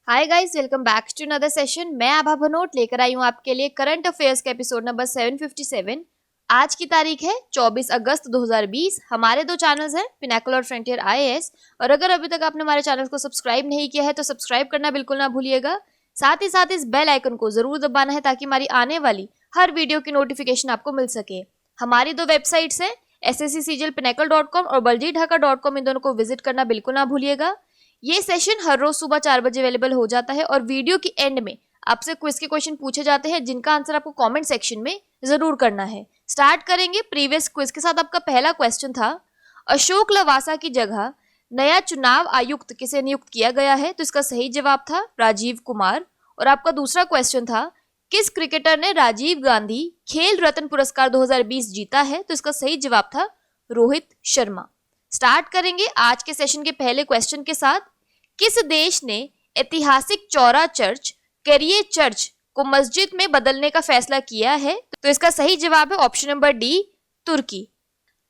Hi guys, welcome back to another session. मैं आभा भनोट लेकर आई हूँ आपके लिए करंट अफेयर्स का एपिसोड नंबर 757। आज की तारीख है 24 अगस्त 2020। हमारे दो चैनल्स हैं, पिनाकल और फ्रंटियर आईएएस। और अगर अभी तक आपने हमारे चैनल को सब्सक्राइब नहीं किया है तो सब्सक्राइब करना बिल्कुल ना भूलिएगा। साथ ही साथ इस बेल आइकन को जरूर दबाना है ताकि हमारी आने वाली हर वीडियो की नोटिफिकेशन आपको मिल सके। हमारी दो वेबसाइट्स हैं, sscglpinacle.com और baljeetdhaka.com। इन दोनों को विजिट करना बिल्कुल ना भूलिएगा। ये सेशन हर रोज सुबह 4 बजे अवेलेबल हो जाता है और वीडियो की एंड में आपसे क्विज के क्वेश्चन पूछे जाते हैं जिनका आंसर आपको कमेंट सेक्शन में जरूर करना है। स्टार्ट करेंगे प्रीवियस क्विज के साथ। आपका पहला क्वेश्चन था, अशोक लवासा की जगह नया चुनाव आयुक्त किसे नियुक्त किया गया है? तो इसका सही जवाब था राजीव कुमार। और आपका दूसरा क्वेश्चन था, किस क्रिकेटर ने राजीव गांधी खेल रत्न पुरस्कार 2020 जीता है? तो इसका सही जवाब था रोहित शर्मा। स्टार्ट करेंगे आज के सेशन के पहले क्वेश्चन के साथ। किस देश ने ऐतिहासिक चौरा चर्च करिए चर्च को मस्जिद में बदलने का फैसला किया है? तो इसका सही जवाब है ऑप्शन नंबर डी, तुर्की।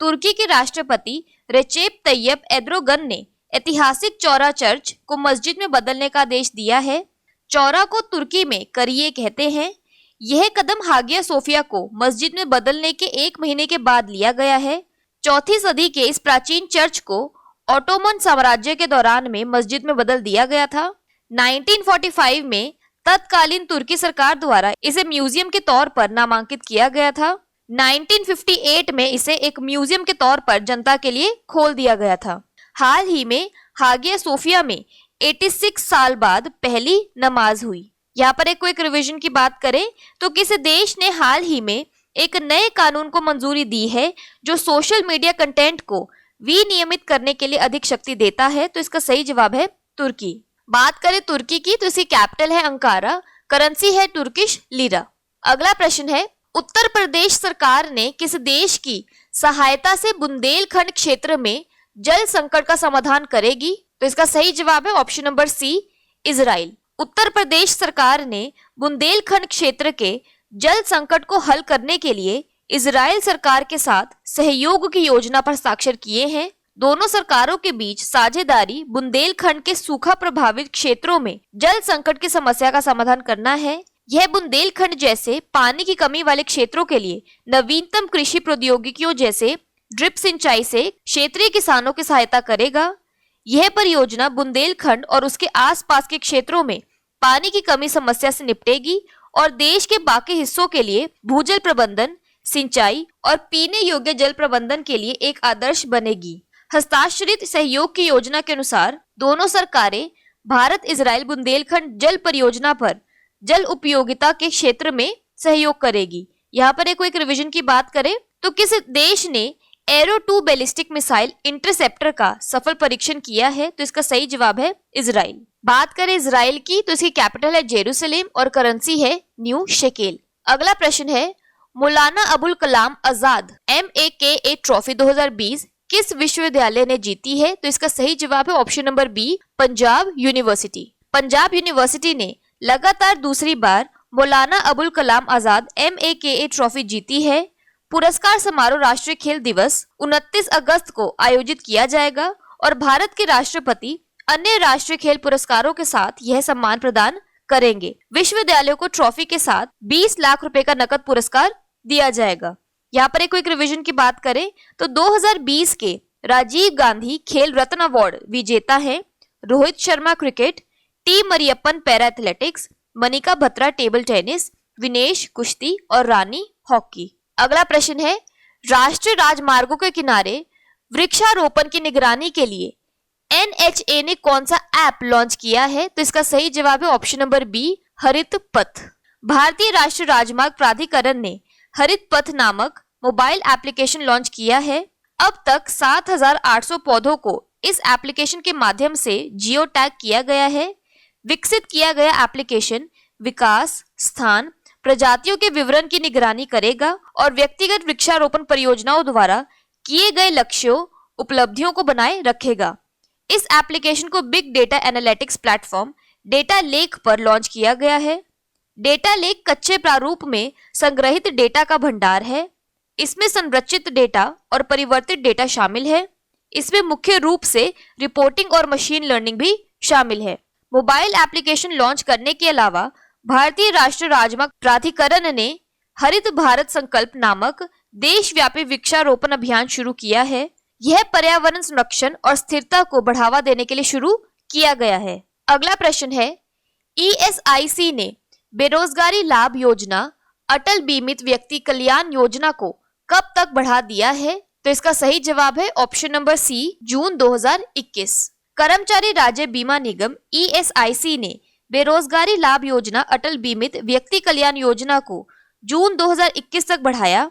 तुर्की के राष्ट्रपति रेचेप तैयब एर्दोगन ने ऐतिहासिक चौरा चर्च को मस्जिद में बदलने का आदेश दिया है। चौरा को तुर्की में करिए कहते हैं। यह कदम हागिया सोफिया को मस्जिद में बदलने के 1 महीने के बाद लिया गया है। 4वीं सदी के इस प्राचीन चर्च को ऑटोमन साम्राज्य के दौरान में मस्जिद में बदल दिया गया था। 1945 में तत्कालीन तुर्की सरकार द्वारा इसे म्यूजियम के तौर पर नामांकित किया गया था। 1958 में इसे एक म्यूजियम के तौर पर जनता के लिए खोल दिया गया था। हाल ही में हागिया सोफिया में 86 साल बाद पहली नमाज हुई। यहाँ पर एक क्विक रिवीजन की बात करें तो किस देश ने हाल ही में एक नए कानून को मंजूरी दी है जो सोशल मीडिया कंटेंट को विनियमित करने के लिए अधिक शक्ति देता है? तो इसका सही जवाब है तुर्की। बात करें तुर्की की तो इसकी कैपिटल है अंकारा, करेंसी है तुर्किश लीरा। अगला प्रश्न है, उत्तर प्रदेश सरकार ने किस देश की सहायता से बुंदेलखंड क्षेत्र में जल संकट का समाधान करेगी? तो इसका सही जवाब है ऑप्शन नंबर सी, इजराइल। उत्तर प्रदेश सरकार ने बुंदेलखंड क्षेत्र के जल संकट को हल करने के लिए इजराइल सरकार के साथ सहयोग की योजना पर हस्ताक्षर किए हैं। दोनों सरकारों के बीच साझेदारी बुंदेलखंड के सूखा प्रभावित क्षेत्रों में जल संकट की समस्या का समाधान करना है। यह बुंदेलखंड जैसे पानी की कमी वाले क्षेत्रों के लिए नवीनतम कृषि प्रौद्योगिकियों जैसे ड्रिप सिंचाई से क्षेत्रीय किसानों की सहायता करेगा। यह परियोजना बुंदेलखंड और उसके आसपास के क्षेत्रों में पानी की कमी समस्या से निपटेगी और देश के बाकी हिस्सों के लिए भूजल प्रबंधन, सिंचाई और पीने योग्य जल प्रबंधन के लिए एक आदर्श बनेगी। हस्ताक्षरित सहयोग की योजना के अनुसार दोनों सरकारें भारत इजराइल बुंदेलखंड जल परियोजना पर जल उपयोगिता के क्षेत्र में सहयोग करेगी। यहाँ पर एक रिवीजन की बात करें तो किस देश ने एरो 2 बैलिस्टिक मिसाइल इंटरसेप्टर का सफल परीक्षण किया है? तो इसका सही जवाब है इजराइल। बात करें इजराइल की तो इसकी कैपिटल है जेरूसलेम और करेंसी है न्यू शेकेल। अगला प्रश्न है, मौलाना अबुल कलाम आजाद MAKA ट्रॉफी 2020 किस विश्वविद्यालय ने जीती है? तो इसका सही जवाब है option number B, Punjab university. Punjab university ने लगातार दूसरी बार मौलाना अबुल कलाम आजाद MAKA ट्रॉफी जीती है। पुरस्कार समारोह राष्ट्रीय खेल दिवस 29 अगस्त को आयोजित किया जाएगा और भारत के राष्ट्रपति अन्य राष्ट्रीय खेल पुरस्कारों के साथ यह सम्मान प्रदान करेंगे। विश्वविद्यालयों को ट्रॉफी के साथ 20 लाख रुपए का नकद पुरस्कार दिया जाएगा। यहाँ पर एक रिवीजन की बात करें तो 2020 के राजीव गांधी खेल रत्न अवार्ड विजेता है Rohit Sharma cricket, T Mariyappan para athletics, Manika Batra table tennis, Vinesh कुश्ती और रानी हॉकी। अगला प्रश्न है, राष्ट्रीय राजमार्गों के किनारे वृक्षारोपण की निगरानी के लिए NHA ने कौन सा ऐप लॉन्च किया है? तो इसका सही जवाब है ऑप्शन नंबर बी, हरित पथ। भारतीय राष्ट्रीय राजमार्ग प्राधिकरण ने हरित पथ नामक मोबाइल एप्लीकेशन लॉन्च किया है। अब तक 7,800 पौधों को इस एप्लीकेशन के माध्यम से जियो टैग किया गया है। विकसित किया गया एप्लीकेशन विकास, स्थान, प्रजातियों के विवरण की निगरानी करेगा और व्यक्तिगत वृक्षारोपण परियोजनाओं द्वारा किए गए लक्ष्यों, उपलब्धियों को बनाए रखेगा। इस एप्लीकेशन को big data analytics platform data lake पर लॉन्च किया गया है। डेटा लेक कच्चे प्रारूप में संग्रहित डेटा का भंडार है। इसमें संरचित डेटा और परिवर्तित डेटा शामिल है। इसमें मुख्य रूप से रिपोर्टिंग और मशीन लर्निंग भी शामिल है। मोबाइल एप्लीकेशन लॉन्च करने के अलावा भारतीय राष्ट्रीय राजमार्ग प्राधिकरण ने हरित भारत संकल्प नामक देशव्यापी वृक्षारोपण अभियान शुरू किया है। यह पर्यावरण संरक्षण और स्थिरता को बढ़ावा देने के लिए शुरू किया गया है। अगला प्रश्न है, ESIC ने बेरोजगारी लाभ योजना अटल बीमित व्यक्ति कल्याण योजना को कब तक बढ़ा दिया है? तो इसका सही जवाब है ऑप्शन नंबर सी, जून 2021। कर्मचारी राज्य बीमा निगम ESIC ने बेरोजगारी लाभ योजना अटल बीमित व्यक्ति कल्याण योजना को जून 2021 तक बढ़ाया।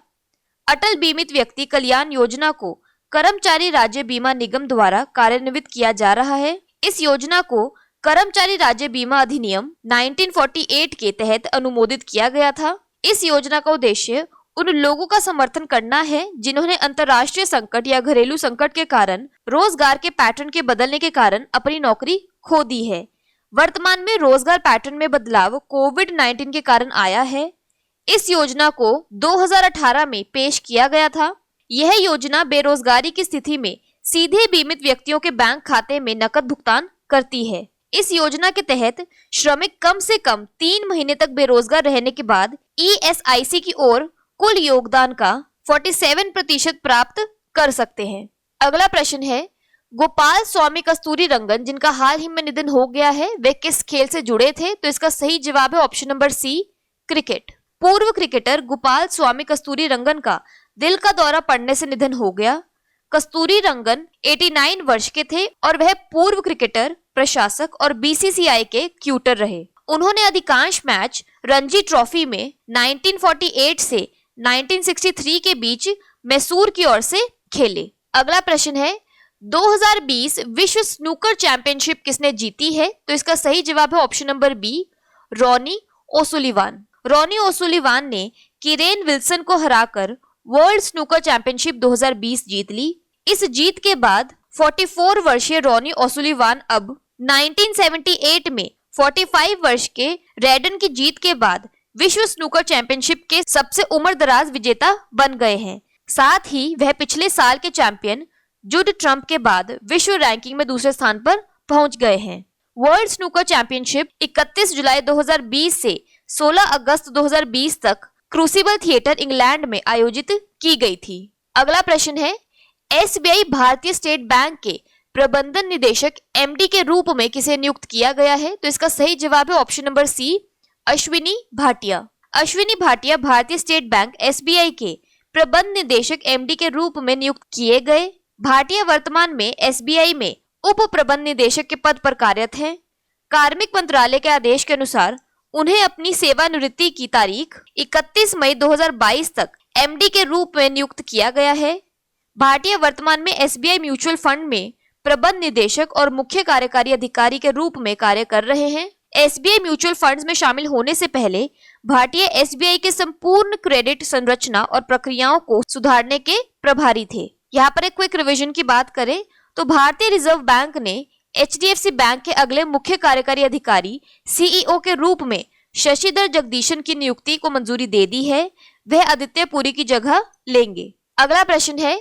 अटल बीमित व्यक्ति कल्याण योजना को कर्मचारी राज्य बीमा निगम द्वारा कार्यान्वित किया जा रहा है। इस योजना को कर्मचारी राज्य बीमा अधिनियम 1948 के तहत अनुमोदित किया गया था। इस योजना का उद्देश्य उन लोगों का समर्थन करना है जिन्होंने अंतर्राष्ट्रीय संकट या घरेलू संकट के कारण रोजगार के पैटर्न के बदलने के कारण अपनी नौकरी खो दी है। वर्तमान में रोजगार पैटर्न में बदलाव कोविड-19 के कारण आया है। इस योजना को 2018 में पेश किया गया था। यह योजना बेरोजगारी की स्थिति में सीधे बीमित व्यक्तियों के बैंक खाते में नकद भुगतान करती है। इस योजना के तहत श्रमिक कम से कम 3 महीने तक बेरोजगार रहने के बाद ESIC की ओर कुल योगदान का 47% प्राप्त कर सकते हैं। अगला प्रश्न है, गोपाल स्वामी कस्तूरी रंगन जिनका हाल ही में निधन हो गया है, वे किस खेल से जुड़े थे? तो इसका सही जवाब है ऑप्शन नंबर सी, क्रिकेट। पूर्व क्रिकेटर गोपाल स्वामी कस्तूरी रंगन का दिल का दौरा पड़ने से निधन हो गया। कस्तूरी रंगन 89 वर्ष के थे और वह पूर्व क्रिकेटर, प्रशासक और BCCI के क्यूटर रहे। उन्होंने अधिकांश मैच रणजी ट्रॉफी में 1948 से 1963 के बीच मैसूर की ओर से खेले। अगला प्रश्न है, 2020 विश्व स्नूकर चैंपियनशिप किसने जीती है? तो इसका सही जवाब है option number B, Ronnie O'Sullivan. Ronnie O'Sullivan ने किरेन विल्सन को हराकर वर्ल्ड स्नूकर चैंपियनशिप 2020 जीत ली। इस जीत के बाद 44 वर्षीय रॉनी ओसुलिवान अब 1978 में 45 वर्ष के रेडन की जीत के बाद विश्व स्नूकर चैंपियनशिप के सबसे उम्रदराज विजेता बन गए हैं। साथ ही वह पिछले साल के चैंपियन जुड ट्रम्प के बाद विश्व रैंकिंग में दूसरे स्थान पर पहुंच गए हैं। वर्ल्ड स्नूकर चैंपियनशिप 31 जुलाई 2020 से 16 अगस्त 2020 तक क्रूसिबल थिएटर इंग्लैंड में आयोजित की गई थी। अगला प्रश्न है, SBI भारतीय स्टेट बैंक के प्रबंधन निदेशक MD के रूप में किसे नियुक्त किया गया है? तो इसका सही जवाब है option number C, Ashwini Bhatia. Ashwini Bhatia भारतीय स्टेट बैंक SBI के प्रबंध निदेशक MD के रूप में नियुक्त किए गए। भाटिया वर्तमान में SBI में उप प्रबंध निदेशक के पद पर कार्यरत हैं। कार्मिक मंत्रालय के आदेश के अनुसार उन्हें अपनी सेवानिवृत्ति की तारीख 31 मई 2022 तक MD के रूप में नियुक्त किया गया है। भाटिया वर्तमान में SBI म्यूचुअल फंड में प्रबंध निदेशक और मुख्य कार्यकारी अधिकारी के रूप में कार्य कर रहे हैं। SBI म्यूचुअल फंड्स में शामिल होने से पहले भाटिया SBI के संपूर्ण क्रेडिट संरचना और प्रक्रियाओं को सुधारने के प्रभारी थे। यहाँ पर एक क्विक रिवीजन की बात करें तो भारतीय रिजर्व बैंक ने HDFC बैंक के अगले मुख्य कार्यकारी अधिकारी CEO के रूप में शशिधर जगदीशन की नियुक्ति को मंजूरी दे दी है। वह आदित्य पुरी की जगह लेंगे। अगला प्रश्न है,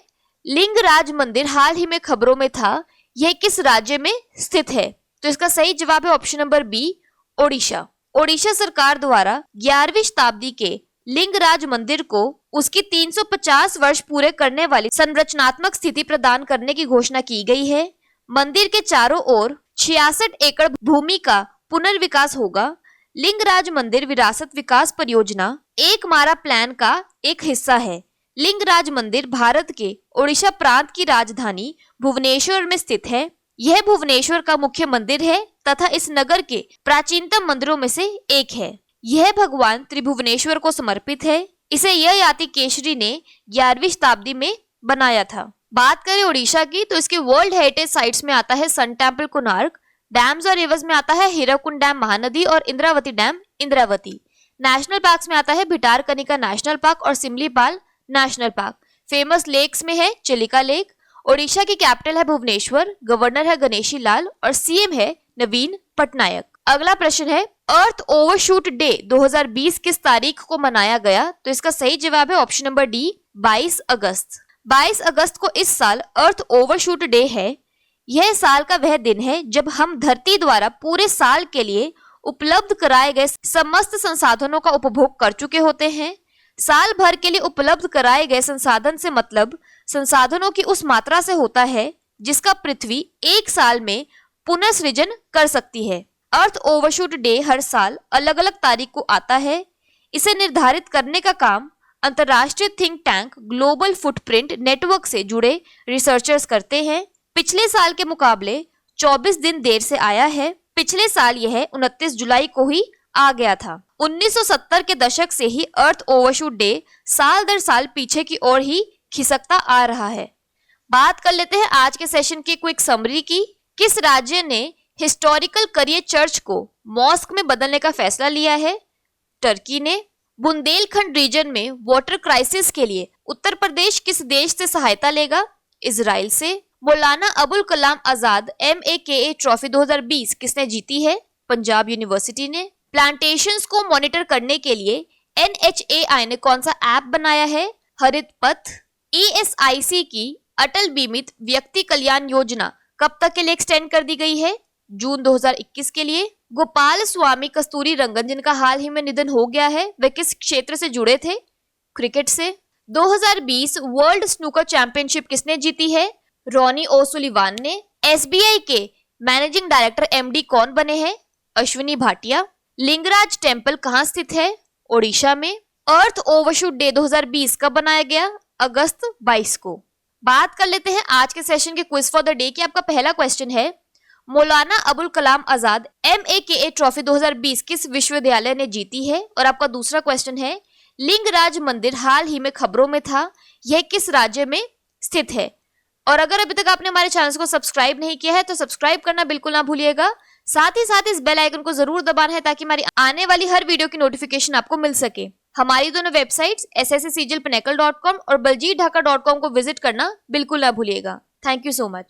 लिंगराज मंदिर हाल ही में खबरों में था, यह किस राज्य में स्थित है? तो इसका सही जवाब है option number B, Odisha. Odisha सरकार द्वारा 11वीं शताब्दी के लिंगराज मंदिर को उसकी 350 वर्ष पूरे करने वाली संरचनात्मक स्थिति प्रदान करने की घोषणा की गई है। मंदिर के चारों ओर 66 एकड़ भूमि का पुनर्विकास होगा। लिंगराज मंदिर विरासत विकास परियोजना एक मारा प्लान का एक हिस्सा है। लिंगराज मंदिर भारत के ओडिशा प्रांत की राजधानी भुवनेश्वर में स्थित है। यह भुवनेश्वर का मुख्य मंदिर है तथा इस नगर के प्राचीनतम मंदिरों में से एक है। यह भगवान त्रिभुवनेश्वर को समर्पित है। इसे ययाति केशरी ने 11वीं शताब्दी में बनाया था। बात करें ओडिशा की तो इसके वर्ल्ड हेरिटेज साइट्स में आता है सन टेम्पल कोणार्क, डैम्स और रिवर्स में आता है हीराकुंड डैम महानदी और Indravati dam Indravati. National parks में आता है भिटारकनिका नेशनल पार्क और Simlipal national park. Famous lakes में है चिलिका लेक। ओडिशा की कैपिटल है भुवनेश्वर, गवर्नर है गणेशी लाल और CM है नवीन पटनायक। अगला प्रश्न है, अर्थ ओवरशूट डे 2020 किस तारीख को मनाया गया? तो इसका सही जवाब है ऑप्शन नंबर डी, 22 अगस्त। 22 अगस्त को इस साल अर्थ ओवरशूट डे है। यह साल का वह दिन है जब हम धरती द्वारा पूरे साल के लिए उपलब्ध कराए गए समस्त संसाधनों का उपभोग कर चुके होते हैं। साल भर के लिए उपलब्ध कराए गए संसाधन से मतलब संसाधनों की उस मात्रा से होता है जिसका पृथ्वी एक साल में पुनर्सृजन कर सकती है। अर्थ ओवरशूट डे हर साल अलग अलग तारीख को आता है। इसे निर्धारित करने का काम अंतरराष्ट्रीय think tank global footprint network से जुड़े रिसर्चर्स करते हैं। पिछले साल के मुकाबले 24 दिन देर से आया है। पिछले साल यह 29 जुलाई को ही आ गया था। 1970 के दशक से ही अर्थ ओवरशूट डे साल दर साल पीछे की ओर ही खिसकता आ रहा है। बात कर लेते हैं आज के सेशन की क्विक समरी की। किस राज्य ने हिस्टोरिकल करियर चर्च को मॉस्क में बदलने का फैसला लिया है? टर्की ने। बुंदेलखंड रीजन में वाटर क्राइसिस के लिए उत्तर प्रदेश किस देश से सहायता लेगा? इजराइल से। मौलाना अबुल कलाम आजाद MAKA ट्रॉफी 2020 किसने जीती है? पंजाब यूनिवर्सिटी ने। प्लांटेशंस को मॉनिटर करने के लिए NHAI ने कौन सा ऐप बनाया है? हरित पथ। ESIC की अटल बीमित व्यक्ति कल्याण योजना कब तक के लिए एक्सटेंड कर दी गई है? जून 2021 के लिए। गोपाल स्वामी कस्तूरी रंगन जिनका हाल ही में निधन हो गया है, वे किस क्षेत्र से जुड़े थे? क्रिकेट से। 2020 वर्ल्ड स्नूकर चैंपियनशिप किसने जीती है? रॉनी ओसुलिवान ने। SBI के मैनेजिंग डायरेक्टर MD कौन बने हैं? अश्विनी भाटिया। लिंगराज टेम्पल कहाँ स्थित है? ओडिशा में। अर्थ ओवरशूट डे 2020 कब बनाया गया? अगस्त 22 को। बात कर लेते हैं आज के सेशन के क्विज फॉर द डे की। आपका पहला क्वेश्चन है, मौलाना अबुल कलाम आजाद MAKA ट्रॉफी 2020 किस विश्वविद्यालय ने जीती है? और आपका दूसरा क्वेश्चन है, लिंगराज मंदिर हाल ही में खबरों में था, यह किस राज्य में स्थित है? और अगर अभी तक आपने हमारे चैनल को सब्सक्राइब नहीं किया है तो सब्सक्राइब करना बिल्कुल ना भूलिएगा। साथ ही साथ इस बेल आइकन को जरूर दबाना है ताकि हमारी आने वाली हर वीडियो की नोटिफिकेशन आपको मिल सके। हमारी दोनों वेबसाइट्स SSCCGL Pinnacle.com और baljeetdhaka.com को विजिट करना बिल्कुल ना भूलिएगा। Thank you so much.